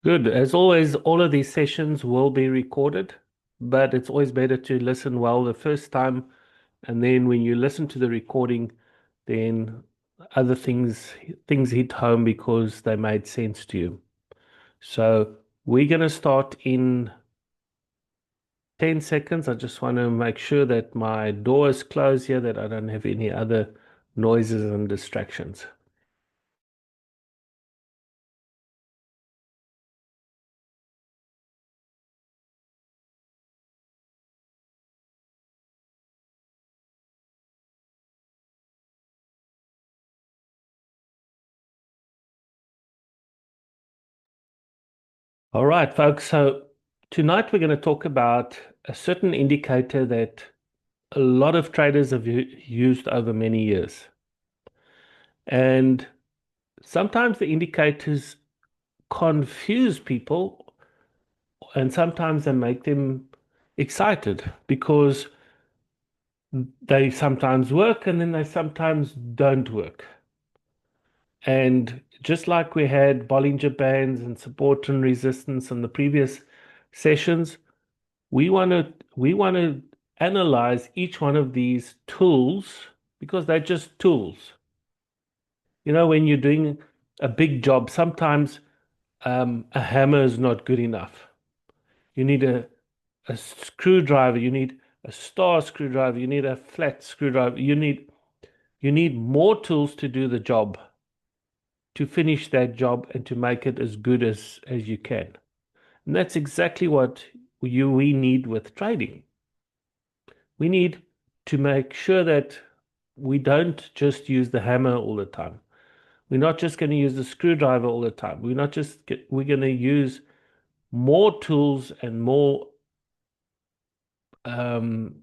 Good. As always, all of these sessions will be recorded, but it's always better to listen well the first time, and then when you listen to the recording, then other things hit home because they made sense to you. So we're going to start in 10 seconds. I just want to make sure that my door is closed here, that I don't have any other noises and distractions. All right, folks. So tonight we're going to talk about a certain indicator that a lot of traders have used over many years. And sometimes the indicators confuse people and sometimes they make them excited because they sometimes work and then they sometimes don't work. And just like we had Bollinger Bands and support and resistance in the previous sessions, we want to analyze each one of these tools because they're just tools. When you're doing a big job, sometimes a hammer is not good enough. You need a screwdriver, you need a star screwdriver, you need a flat screwdriver, you need more tools to do the job, to finish that job and to make it as good as you can. And that's exactly what we need with trading. We need to make sure that we don't just use the hammer all the time. We're not just going to use the screwdriver all the time. We're going to use more tools and more um,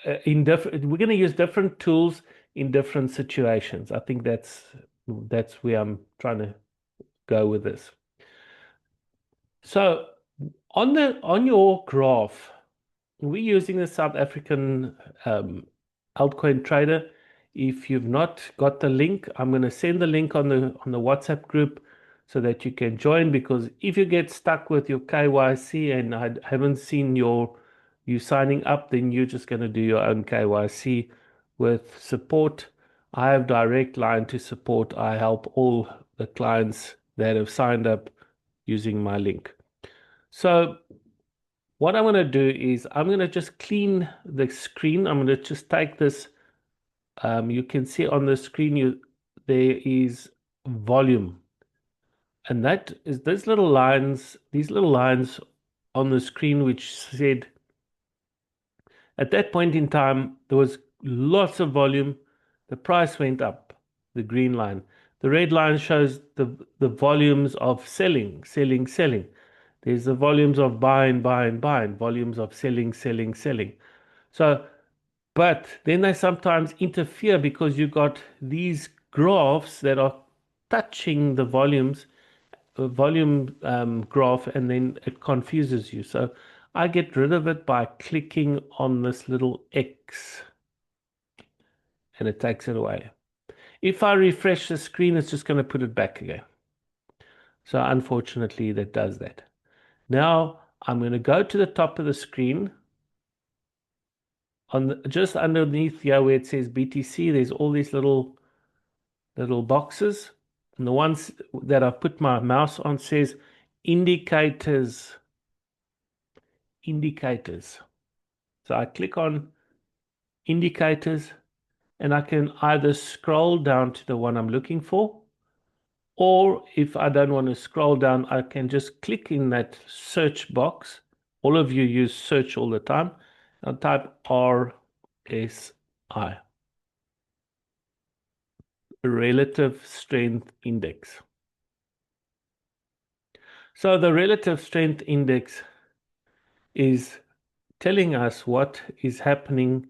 we're going to use different tools in different situations. I think that's where I'm trying to go with this. So on your graph, we're using the South African altcoin trader. If you've not got the link, I'm going to send the link on the WhatsApp group so that you can join. Because if you get stuck with your KYC and I haven't seen you signing up, then you're just going to do your own KYC with support. I have direct line to support. I help all the clients that have signed up using my link. So what I'm going to do is I'm going to just clean the screen. I'm going to just take this. You can see on the screen there is volume, and that is these little lines on the screen, which said at that point in time there was lots of volume. The price went up. The green line. The red line shows the volumes of selling, selling, selling. There's the volumes of buying, buying, buying, volumes of selling, selling, selling. So, but then they sometimes interfere because you got these graphs that are touching the volume graph, and then it confuses you. So I get rid of it by clicking on this little X and it takes it away. If I refresh the screen, it's just going to put it back again. So unfortunately, that does that. Now I'm going to go to the top of the screen just underneath here where it says BTC. There's all these little boxes, and the ones that I put my mouse on says indicators. Indicators. So I click on indicators, and I can either scroll down to the one I'm looking for, or if I don't want to scroll down, I can just click in that search box. All of you use search all the time. I'll type RSI, relative strength index. So the relative strength index is telling us what is happening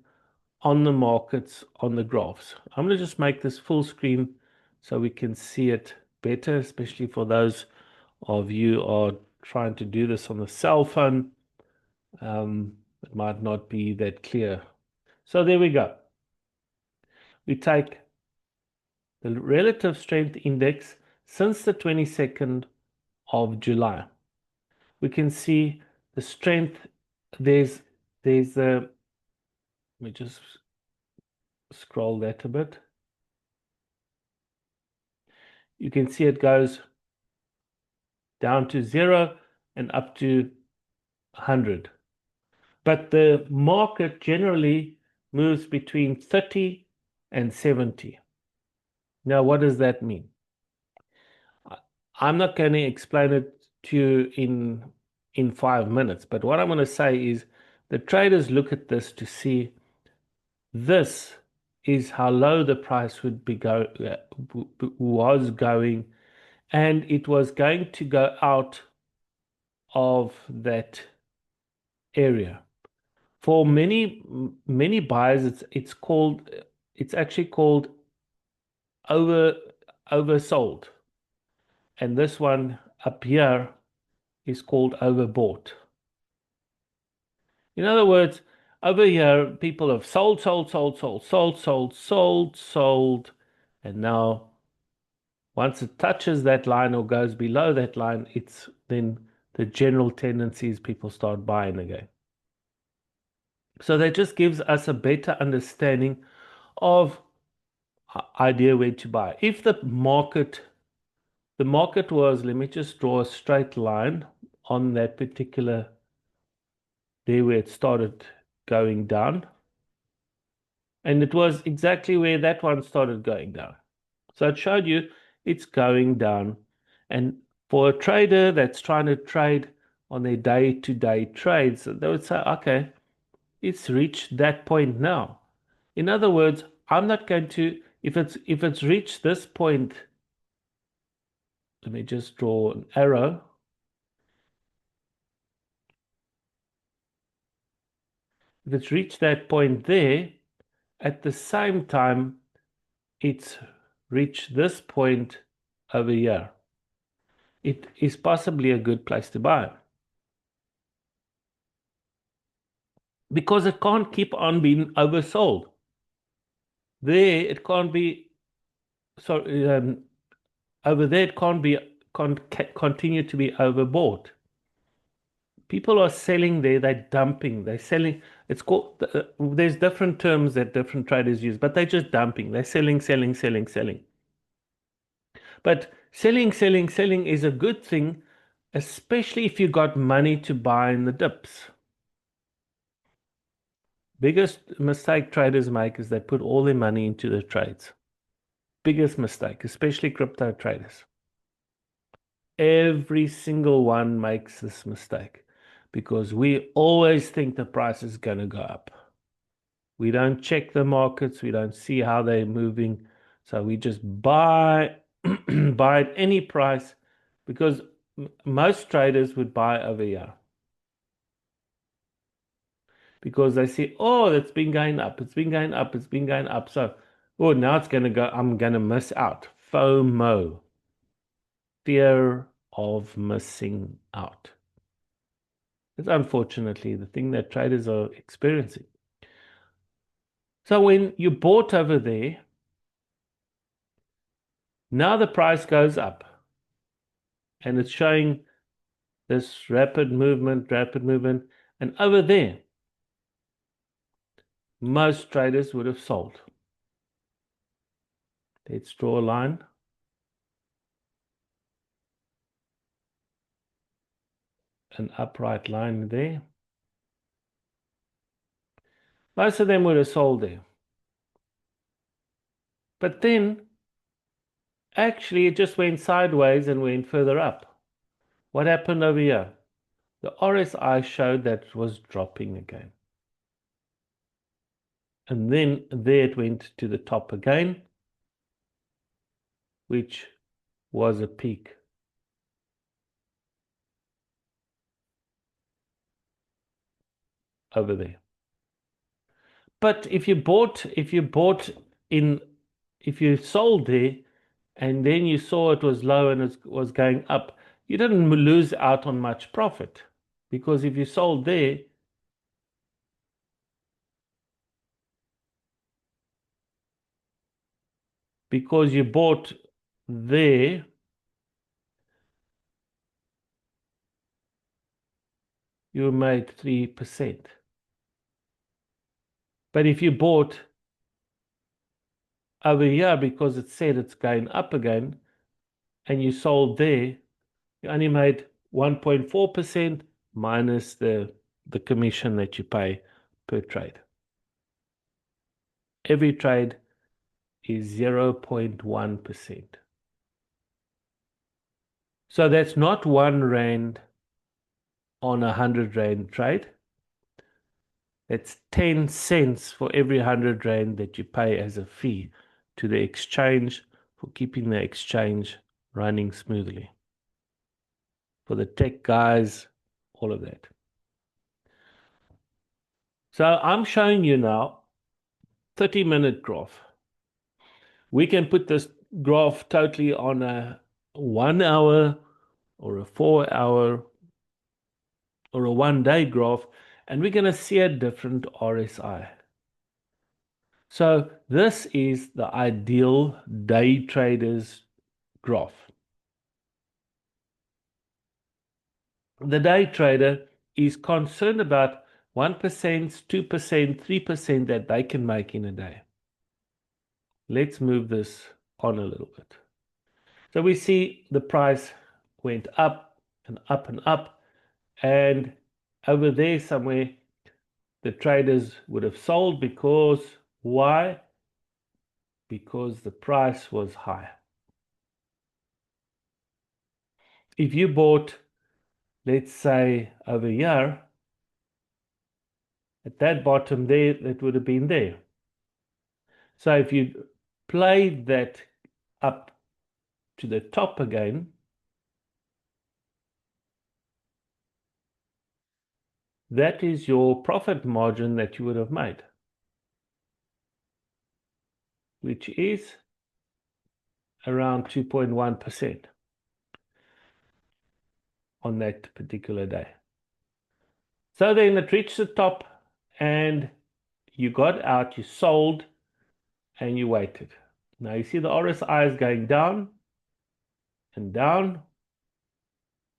on the markets on the graphs. I'm going to just make this full screen so we can see it better, especially for those of you who are trying to do this on the cell phone. It might not be that clear. So there we go. We take the relative strength index since the 22nd of July. We can see the strength. There's let me just scroll that a bit. You can see it goes down to 0 and up to 100. But the market generally moves between 30 and 70. Now, what does that mean? I'm not going to explain it to you in 5 minutes, but what I'm going to say is the traders look at this to see this is how low the price would be was going, and it was going to go out of that area. For many buyers, it's actually called over oversold, and this one up here is called overbought. In other words, over here people have sold, and now once it touches that line or goes below that line, it's then the general tendency is people start buying again. So that just gives us a better understanding of idea where to buy. If the market was, let me just draw a straight line on that particular there where it started going down. And it was exactly where that one started going down. So it showed you it's going down. And for a trader that's trying to trade on their day-to-day trades, they would say, okay, it's reached that point now. In other words, I'm not going to, if it's reached this point, let me just draw an arrow. If it's reached that point there, at the same time, it's reached this point over here. It is possibly a good place to buy because it can't keep on being oversold. There, it can't be. So over there, it can't continue to be overbought. People are selling there. They're dumping. They're selling. It's called. There's different terms that different traders use, but they're just dumping. They're selling. But selling is a good thing, especially if you got money to buy in the dips. Biggest mistake traders make is they put all their money into the trades. Biggest mistake, especially crypto traders. Every single one makes this mistake because we always think the price is going to go up. We don't check the markets, we don't see how they're moving. So we just buy buy at any price because most traders would buy over here because they see, oh, it's been going up, it's been going up, it's been going up. So, oh, now it's going to go, I'm going to miss out. FOMO, fear of missing out. It's unfortunately the thing that traders are experiencing. So when you bought over there, now the price goes up and it's showing this rapid movement. And over there, most traders would have sold. Let's draw a line. An upright line there. Most of them would have sold there. But then, actually, it just went sideways and went further up. What happened over here? The RSI showed that it was dropping again. And then there it went to the top again, which was a peak. Over there. But if you sold there and then you saw it was low and it was going up, you didn't lose out on much profit because if you sold there, because you bought there, you made 3%. But if you bought over here because it said it's going up again and you sold there, you only made 1.4% minus the commission that you pay per trade. Every trade is 0.1%. So that's not 1 Rand on a 100 Rand trade. That's 10 cents for every 100 Rand that you pay as a fee to the exchange for keeping the exchange running smoothly. For the tech guys, all of that. So I'm showing you now 30-minute graph. We can put this graph totally on a 1 hour or a 4 hour or a 1 day graph, and we're going to see a different RSI. So this is the ideal day trader's graph. The day trader is concerned about 1%, 2%, 3% that they can make in a day. Let's move this on a little bit. So we see the price went up and up and up, and over there somewhere the traders would have sold because why? Because the price was high. If you bought, let's say over here, at that bottom there, that would have been there. So if you played that up to the top again, that is your profit margin that you would have made, which is around 2.1% on that particular day. So then it reached the top and you got out, you sold, and you waited. Now you see the RSI is going down and down.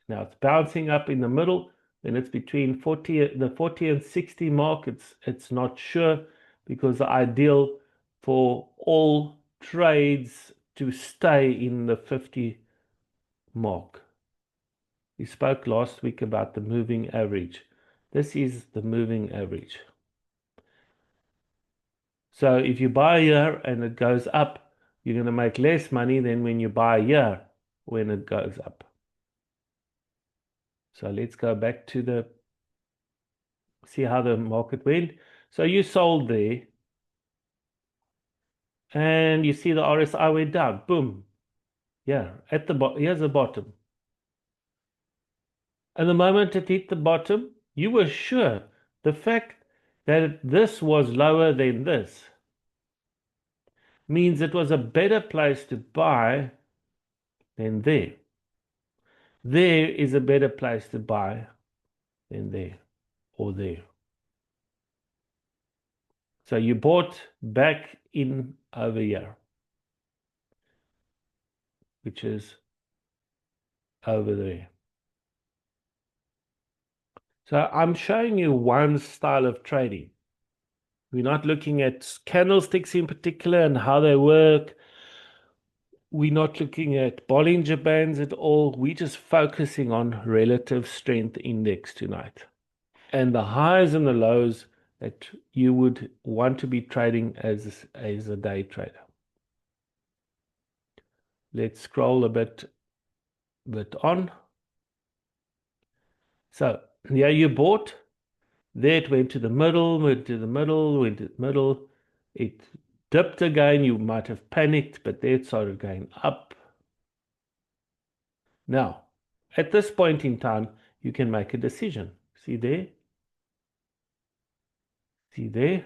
Now it's bouncing up in the middle. Then it's between the 40 and 60 mark. It's not sure, because the ideal for all trades to stay in the 50 mark. We spoke last week about the moving average. This is the moving average. So if you buy here and it goes up, you're going to make less money than when you buy here when it goes up. So let's go back to see how the market went. So you sold there and you see the RSI went down. Boom. Yeah, at the bottom. Here's the bottom. And the moment it hit the bottom, you were sure the fact that this was lower than this means it was a better place to buy than there. There is a better place to buy than there or there. So you bought back in over here, which is over there. So I'm showing you one style of trading. We're not looking at candlesticks in particular and how they work. We're not looking at Bollinger Bands at all. We're just focusing on relative strength index tonight, and the highs and the lows that you would want to be trading as a day trader. Let's scroll a bit on. So here you bought. There it went to the middle, went to the middle, went to the middle. It dipped again. You might have panicked, but there it started going up. Now, at this point in time, you can make a decision. See there? See there?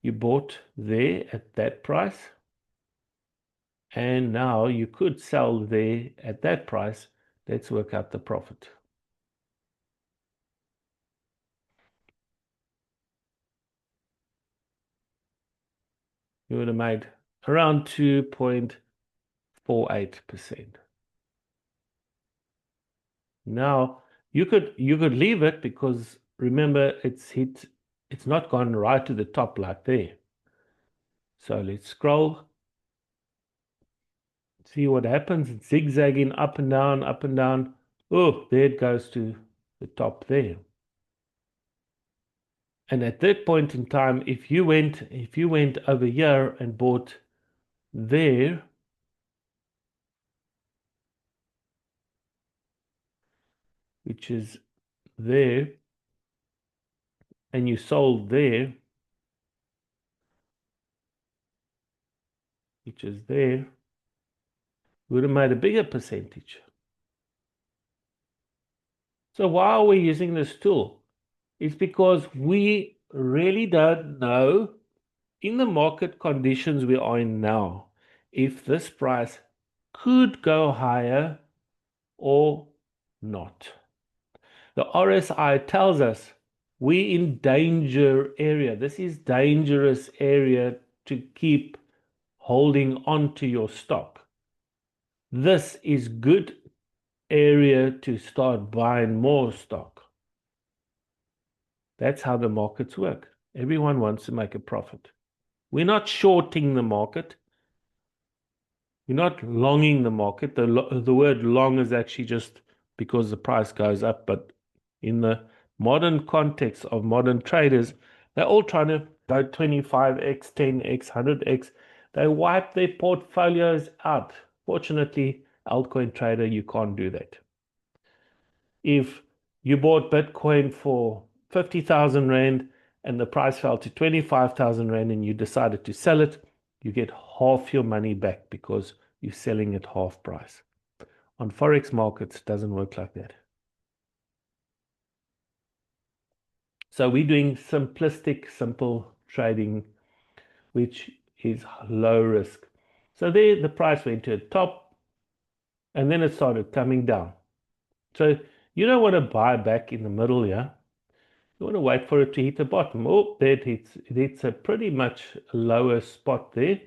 You bought there at that price. And now you could sell there at that price. Let's work out the profit. You would have made around 2.48%. Now You could leave it because remember it's not gone right to the top like there. So let's scroll, see what happens. It's zigzagging up and down, up and down. Oh, there it goes to the top there. And at that point in time, if you went over here and bought there, which is there, and you sold there, which is there, you would have made a bigger percentage. So why are we using this tool? It's because we really don't know in the market conditions we are in now if this price could go higher or not. The RSI tells us we in danger area. This is dangerous area to keep holding on to your stock. This is good area to start buying more stock. That's how the markets work. Everyone wants to make a profit. We're not shorting the market. We're not longing the market. The word long is actually just because the price goes up. But in the modern context of modern traders, they're all trying to go 25x, 10x, 100x. They wipe their portfolios out. Fortunately, altcoin trader, you can't do that. If you bought Bitcoin for 50,000 Rand and the price fell to 25,000 Rand and you decided to sell it, you get half your money back because you're selling at half price. On Forex markets, it doesn't work like that. So we're doing simplistic, simple trading, which is low risk. So there the price went to the top and then it started coming down. So you don't want to buy back in the middle here. You want to wait for it to hit the bottom. Oh, there it hits. It's a pretty much lower spot there.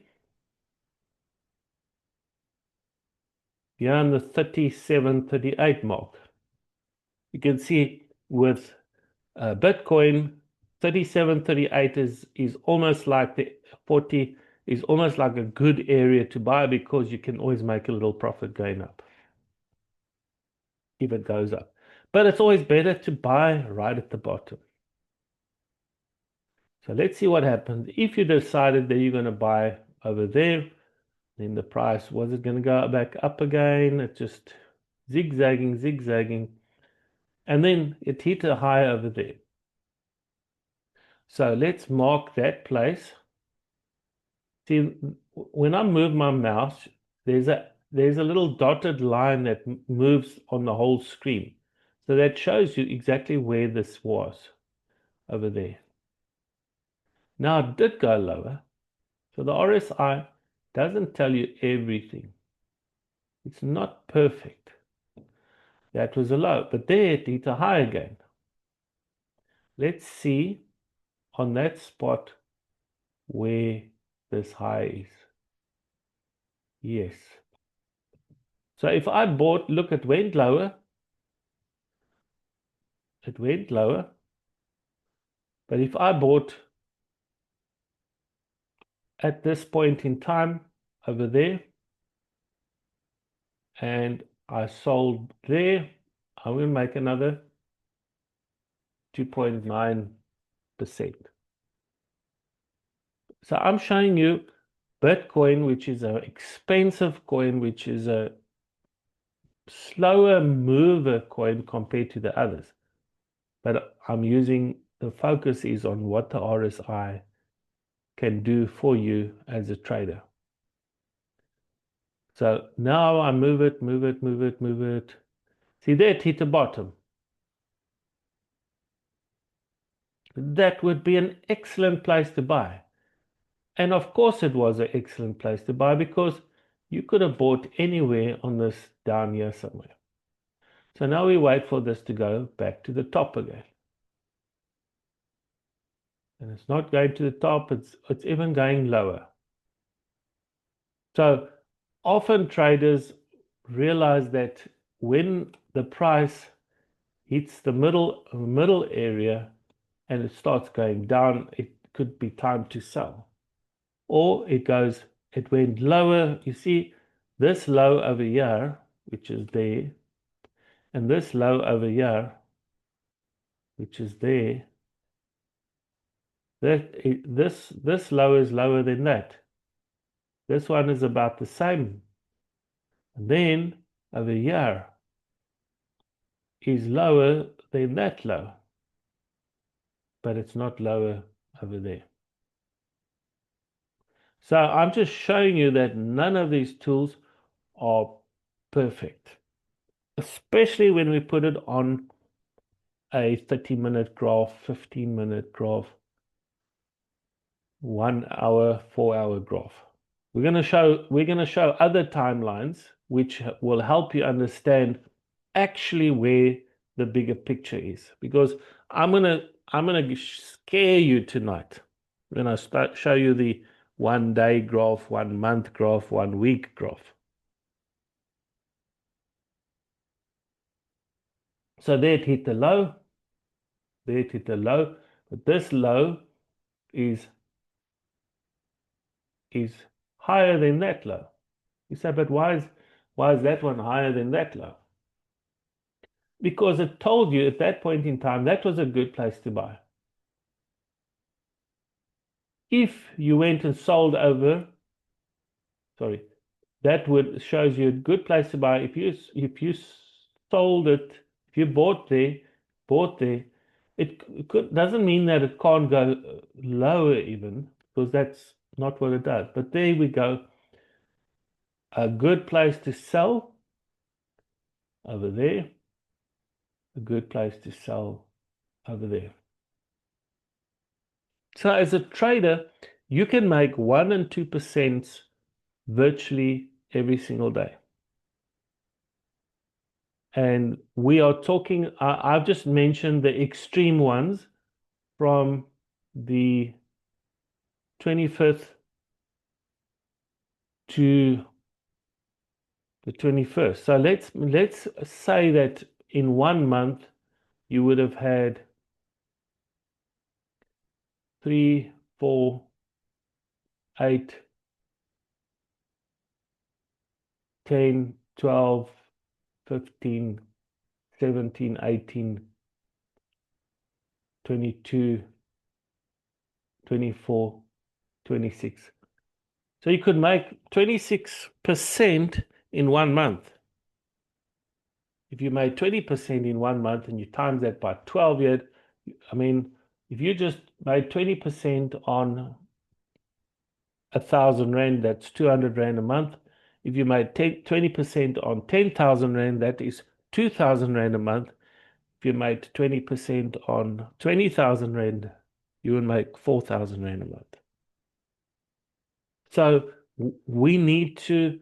Here on the 37, 38 mark. You can see with Bitcoin, 37, 38 is almost like the 40 is almost like a good area to buy because you can always make a little profit going up if it goes up. But it's always better to buy right at the bottom. So let's see what happens. If you decided that you're going to buy over there, then the price, was it going to go back up again? It's just zigzagging, zigzagging. And then it hit a high over there. So let's mark that place. See, when I move my mouse, there's a little dotted line that moves on the whole screen. So that shows you exactly where this was over there. Now it did go lower. So the RSI doesn't tell you everything. It's not perfect. That was a low, but there it hit a high again. Let's see on that spot where this high is. Yes. So if I bought, look, it went lower. It went lower. But if I bought at this point in time over there and I sold there, I will make another 2.9%. So I'm showing you Bitcoin, which is an expensive coin, which is a slower mover coin compared to the others. But I'm using, the focus is on what the RSI can do for you as a trader. So now I move it, move it, move it, move it. See, there it hit the bottom. That would be an excellent place to buy. And of course it was an excellent place to buy because you could have bought anywhere on this down here somewhere. So now we wait for this to go back to the top again. And it's not going to the top, it's even going lower. So often traders realize that when the price hits the middle area and it starts going down, it could be time to sell. Or it went lower. You see this low over here, which is there, and this low over here, which is there. This low is lower than that. This one is about the same. And then over here is lower than that low, but it's not lower over there. So I'm just showing you that none of these tools are perfect, especially when we put it on a 30-minute graph, 15-minute graph, 1 hour, 4 hour graph. We're going to show other timelines which will help you understand actually where the bigger picture is, because I'm gonna scare you tonight when I show you the 1 day graph, 1 month graph, 1 week graph. So there it hit the low, there it hit the low, but this low is higher than that low. You say, but why is that one higher than that low? Because it told you at that point in time that was a good place to buy. If you went and sold over, sorry, that would shows you a good place to buy. If you sold it, if you bought there, doesn't mean that it can't go lower even, because that's not what it does. But there we go. A good place to sell over there. A good place to sell over there. So as a trader, you can make 1 and 2% virtually every single day. And we are talking, I've just mentioned the extreme ones from the 25th to the 21st. So let's say that in 1 month you would have had 3, 4, 8, 10, 12, 15, 17, 18, 22, 24, 26. So you could make 26% in 1 month. If you made 20% in 1 month and you times that by 12 years, I mean, if you just made 20% on 1,000 Rand, that's 200 Rand a month. If you made 20% on 10,000 Rand, that is 2,000 Rand a month. If you made 20% on 20,000 Rand, you would make 4,000 Rand a month. So we need to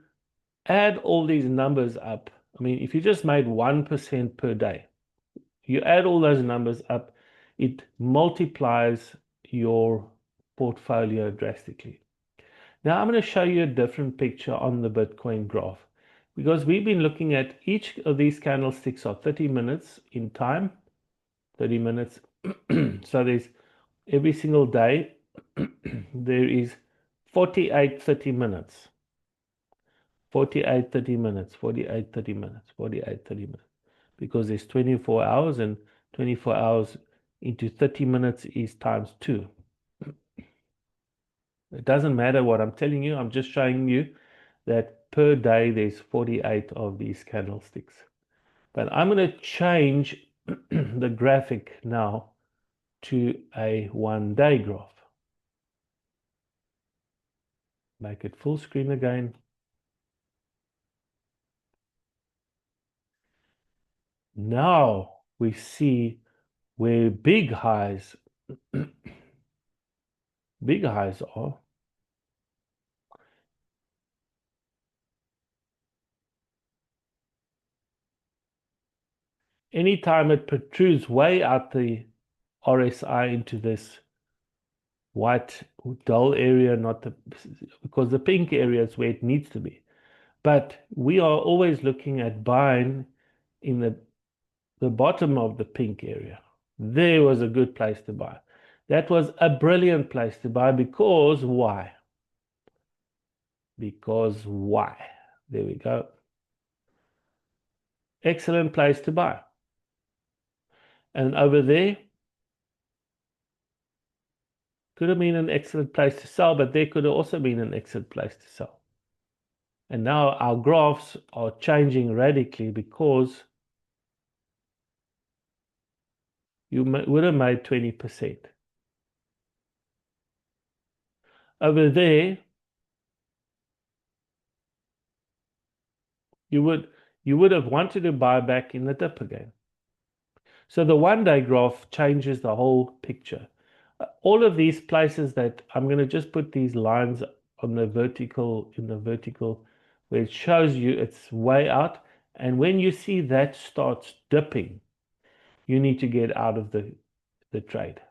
add all these numbers up. I mean, if you just made 1% per day, you add all those numbers up, it multiplies your portfolio drastically. Now I'm going to show you a different picture on the Bitcoin graph, because we've been looking at each of these candlesticks are 30 minutes in time, 30 minutes. So there's every single day, there is 48 30 minutes. 48 30 minutes, 48 30 minutes, 48 30 minutes. Because there's 24 hours, and 24 hours into 30 minutes is times 2. It doesn't matter what I'm telling you. I'm just showing you that per day there's 48 of these candlesticks. But I'm going to change the graphic now to a 1-day graph. Make it full screen again. Now we see where big highs are. Anytime it protrudes way out the RSI into this white dull area, because the pink area is where it needs to be. But we are always looking at buying in the the bottom of the pink area. There was a good place to buy. That was a brilliant place to buy because why? Because why? There we go. Excellent place to buy. And over there could have been an excellent place to sell, but there could have also been an excellent place to sell. And now our graphs are changing radically because you would have made 20%. Over there, you would have wanted to buy back in the dip again. So the 1-day graph changes the whole picture. All of these places that I'm going to just put these lines on the vertical, in the vertical, where it shows you it's way out. And when you see that starts dipping, you need to get out of the trade.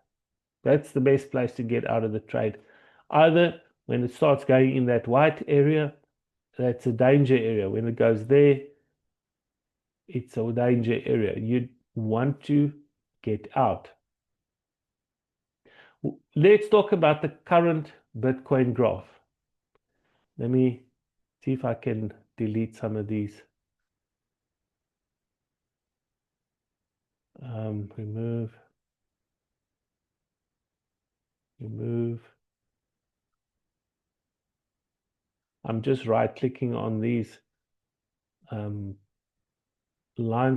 That's the best place to get out of the trade. Either when it starts going in that white area, that's a danger area. When it goes there, it's a danger area. You want to get out. Let's talk about the current Bitcoin graph. Let me see if I can delete some of these. Remove. I'm just right clicking on these lines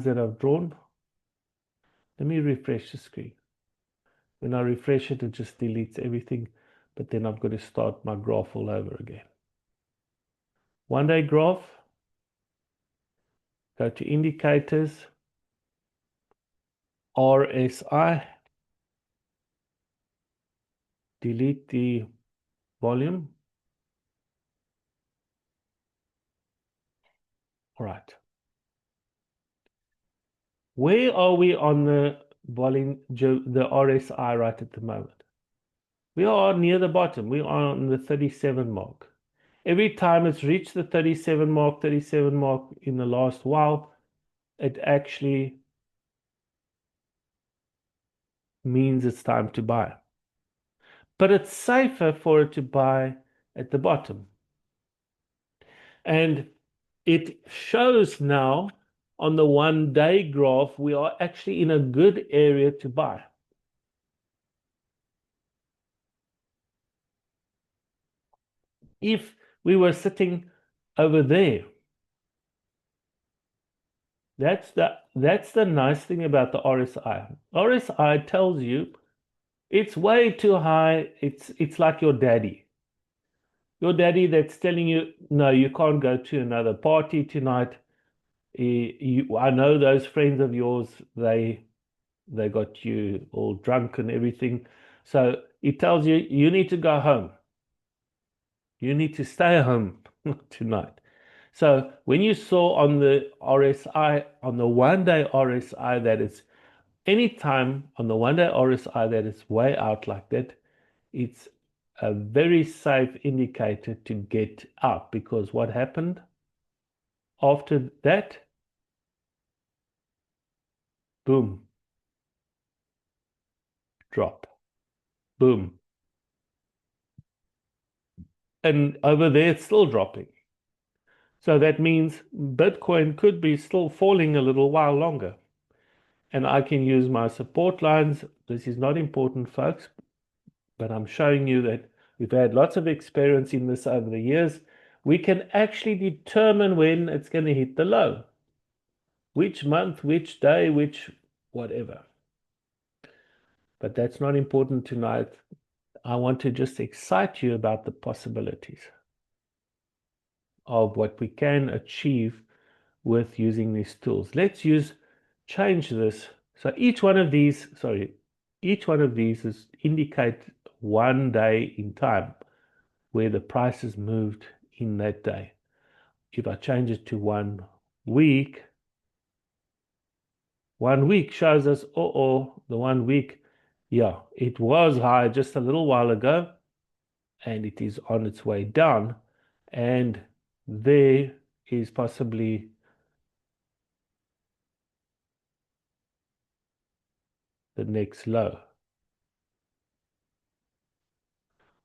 that I've drawn. Let me refresh the screen. When I refresh it, it just deletes everything, but then I've got to start my graph all over again. 1-day graph, go to indicators, RSI, delete the volume. All right. Where are we on the volume, the RSI right at the moment? We are near the bottom. We are on the 37 mark. Every time it's reached the 37 mark in the last while, it actually means it's time to buy. But it's safer for it to buy at the bottom. And it shows now on the 1-day graph, we are actually in a good area to buy. If we were sitting over there, that's the nice thing about the RSI. RSI tells you it's way too high. It's like your daddy. Your daddy that's telling you, no, you can't go to another party tonight. I know those friends of yours, they got you all drunk and everything. So he tells you, you need to go home. You need to stay home tonight. So when you saw on the RSI, on the 1-day RSI, that it's any time on the 1-day RSI that it's way out like that, it's a very safe indicator to get out, because what happened after that? Boom. Drop. Boom. And over there, it's still dropping. So that means Bitcoin could be still falling a little while longer. And I can use my support lines. This is not important, folks, but I'm showing you that we've had lots of experience in this over the years. We can actually determine when it's going to hit the low. Which month, which day, which whatever. But that's not important tonight. I want to just excite you about the possibilities of what we can achieve with using these tools. Let's change this. So each one of these is indicate 1 day in time where the price has moved in that day. If I change it to 1 week, 1 week shows us, the 1 week, yeah, it was high just a little while ago, and it is on its way down, and there is possibly the next low,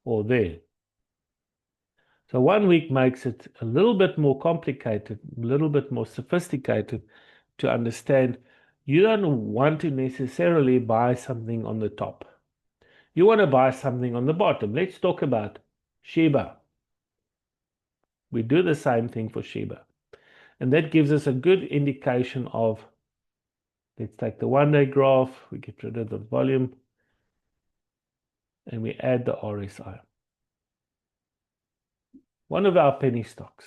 or there. So 1 week makes it a little bit more complicated, a little bit more sophisticated to understand. You don't want to necessarily buy something on the top. You want to buy something on the bottom. Let's talk about Shiba. We do the same thing for Shiba. And that gives us a good indication of, let's take the 1-day graph, we get rid of the volume, and we add the RSI. One of our penny stocks.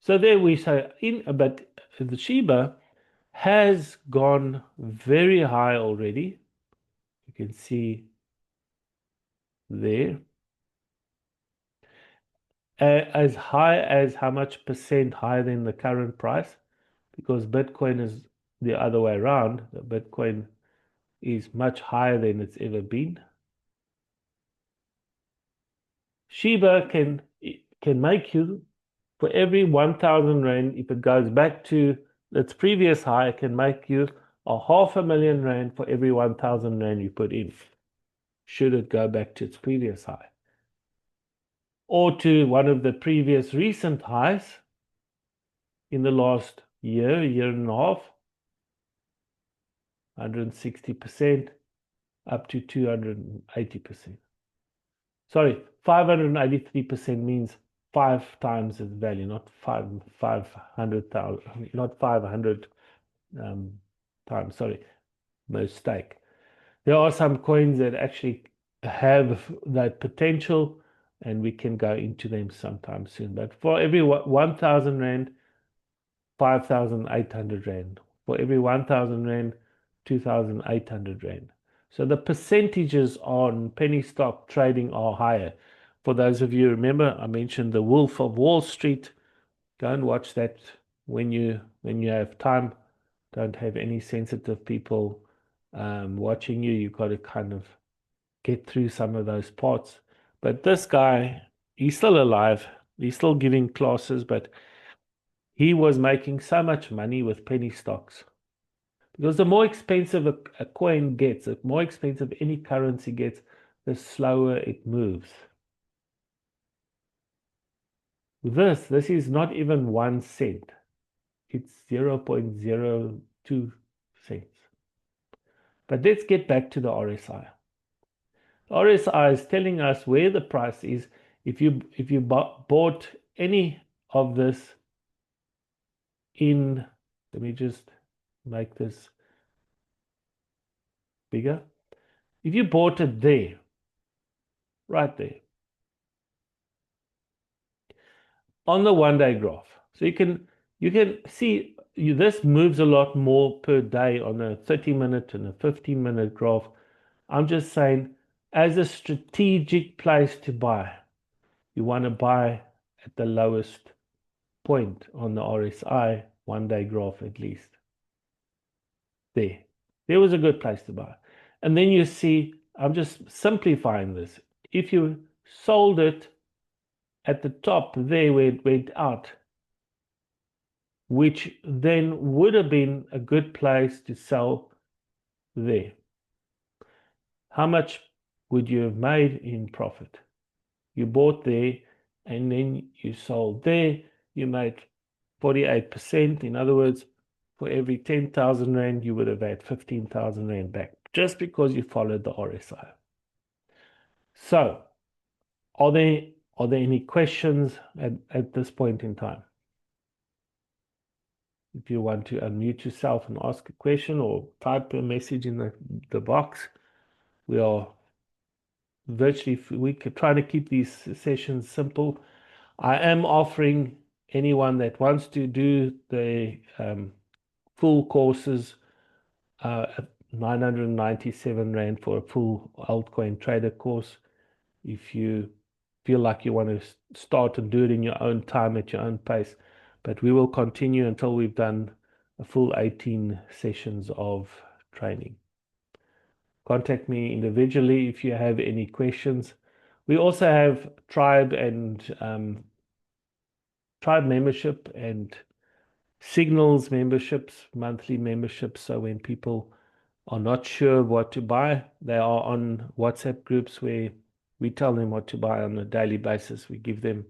So there we say, but the Shiba has gone very high already. You can see there. As high as how much percent higher than the current price? Because Bitcoin is the other way around. The Bitcoin is much higher than it's ever been. Shiba can make you, for every 1,000 Rand, if it goes back to its previous high, it can make you a 500,000 Rand for every 1,000 Rand you put in, should it go back to its previous high. Or to one of the previous recent highs in the last year and a half, 160% up to 280%. Sorry, 583% means 5 times its value, not 500,000, not 500 times. Sorry, mistake. There are some coins that actually have that potential, and we can go into them sometime soon. But for every 1,000 Rand, 5,800 Rand. For every 1,000 Rand, 2,800 Rand. So the percentages on penny stock trading are higher. For those of you remember, I mentioned the Wolf of Wall Street. Go and watch that when you have time. Don't have any sensitive people watching you. You've got to kind of get through some of those parts. But this guy, he's still alive. He's still giving classes, but he was making so much money with penny stocks. Because the more expensive a coin gets, the more expensive any currency gets, the slower it moves. This is not even 1 cent. It's 0.02 cents. But let's get back to the RSI. The RSI is telling us where the price is. If you bought any of this in, let me just make this bigger. If you bought it there, right there, on the 1-day graph, so you can see this moves a lot more per day on a 30-minute and a 15-minute graph. I'm just saying, as a strategic place to buy, you want to buy at the lowest point on the RSI 1-day graph at least. There was a good place to buy. And then you see, I'm just simplifying this. If you sold it at the top there where it went out, which then would have been a good place to sell there, how much would you have made in profit? You bought there and then you sold there, you made 48%. In other words, for every 10,000 Rand, you would have had 15,000 Rand back just because you followed the RSI. So, are there any questions at this point in time? If you want to unmute yourself and ask a question or type a message in the box, we are trying to keep these sessions simple. I am offering anyone that wants to do the full courses at 997 Rand for a full altcoin trader course. If you feel like you want to start and do it in your own time at your own pace, but we will continue until we've done a full 18 sessions of training. Contact me individually if you have any questions. We also have tribe membership, and Signals memberships, monthly memberships. So when people are not sure what to buy, they are on WhatsApp groups where we tell them what to buy on a daily basis. We give them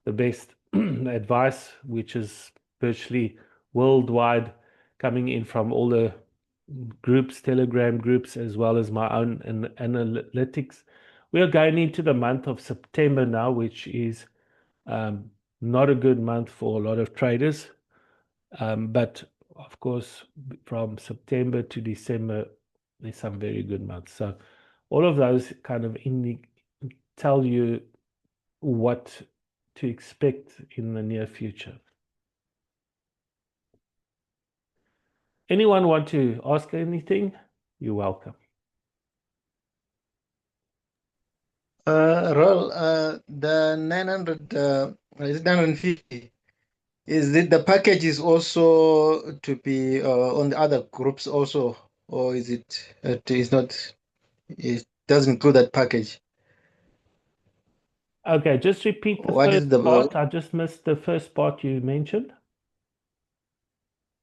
the best advice, which is virtually worldwide, coming in from all the groups, Telegram groups, as well as my own analytics. We are going into the month of September now, which is um, not a good month for a lot of traders. But of course, from September to December, there's some very good months. So all of those kind of tell you what to expect in the near future. Anyone want to ask anything? You're welcome. Roll, the 900, is it 950? Is it the package is also to be on the other groups also, or is it is not, it doesn't include that package? Okay, just repeat the What first is the, part. I just missed the first part you mentioned.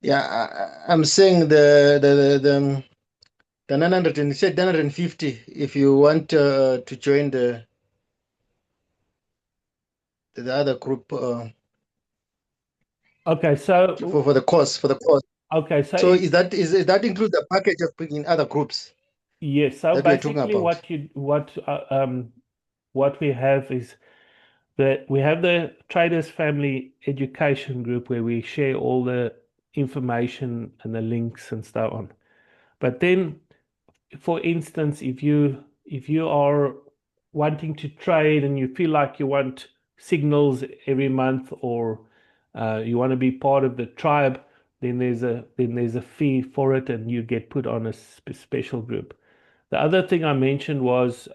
yeah, I'm saying the 900, and you said 950 if you want to join the other group Okay, so for the course. okay, so So is that include the package of being in other groups yes, so that we are talking basically about? what we have is that we have the Traders Family Education Group where we share all the information and the links and so on. But then, for instance, if you are wanting to trade and you feel like you want signals every month, or you want to be part of the tribe, then there's a fee for it, and you get put on a special group. The other thing I mentioned was